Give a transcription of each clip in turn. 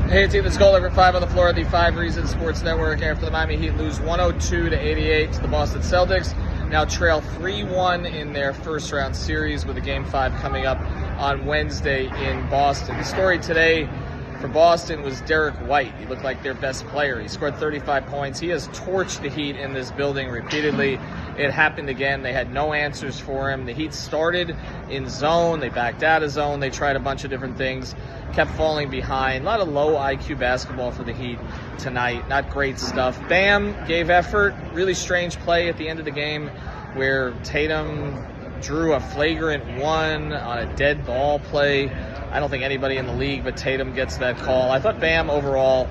Hey, it's Ethan Skolnick at 5 on the floor of the 5 Reasons Sports Network after the Miami Heat lose 102-88 to the Boston Celtics. Now trail 3-1 in their first round series with a Game 5 coming up on Wednesday in Boston. The story today for Boston was Derek White. He looked like their best player. He scored 35 points. He has torched the Heat in this building repeatedly. It happened again. They had no answers for him. The Heat started in zone. They backed out of zone. They tried a bunch of different things, kept falling behind. A lot of low IQ basketball for the Heat tonight. Not great stuff. Bam gave effort. Really strange play at the end of the game where Tatum drew a flagrant one on a dead ball play. I don't think anybody in the league but Tatum gets that call. I thought Bam overall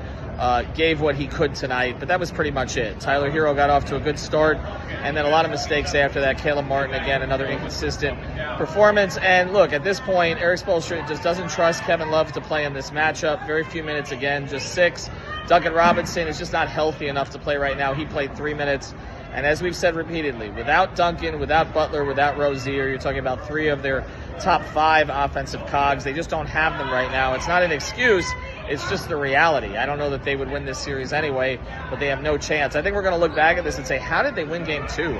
gave what he could tonight, but that was pretty much it. Tyler Hero got off to a good start, and then a lot of mistakes after that. Caleb Martin, again, another inconsistent performance. And look, at this point, Eric Spoelstra just doesn't trust Kevin Love to play in this matchup. Very few minutes again, just 6. Duncan Robinson is just not healthy enough to play right now. He played 3 minutes. And as we've said repeatedly, without Duncan, without Butler, without Rozier, you're talking about 3 of their top 5 offensive cogs. They just don't have them right now. It's not an excuse. It's just the reality. I don't know that they would win this series anyway, but they have no chance. I think we're going to look back at this and say, how did they win Game 2?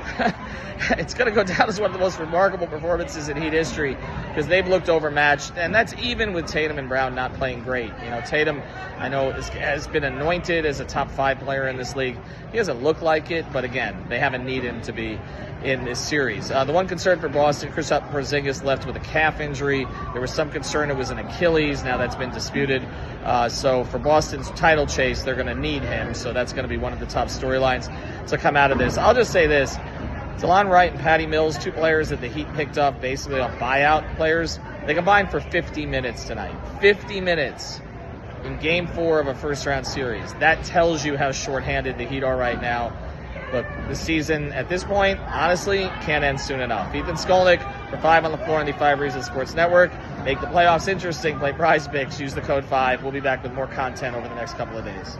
It's going to go down as one of the most remarkable performances in Heat history because they've looked overmatched, and that's even with Tatum and Brown not playing great. You know, Tatum, I know, has been anointed as a top 5 player in this league. He doesn't look like it, but again, they haven't needed him to be in this series. The one concern for Boston, Kristaps Porzingis left with a calf injury. There was some concern it was an Achilles. Now that's been disputed. So for Boston's title chase, they're going to need him. So that's going to be one of the top storylines to come out of this. I'll just say this. Delon Wright and Patty Mills, 2 players that the Heat picked up basically on buyout players, they combined for 50 minutes tonight. 50 minutes in Game 4 of a first-round series. That tells you how shorthanded the Heat are right now. Look, the season at this point, honestly, can't end soon enough. Ethan Skolnick for 5 on the floor on the 5 Reasons Sports Network. Make the playoffs interesting. Play Prize Picks. Use the code 5. We'll be back with more content over the next couple of days.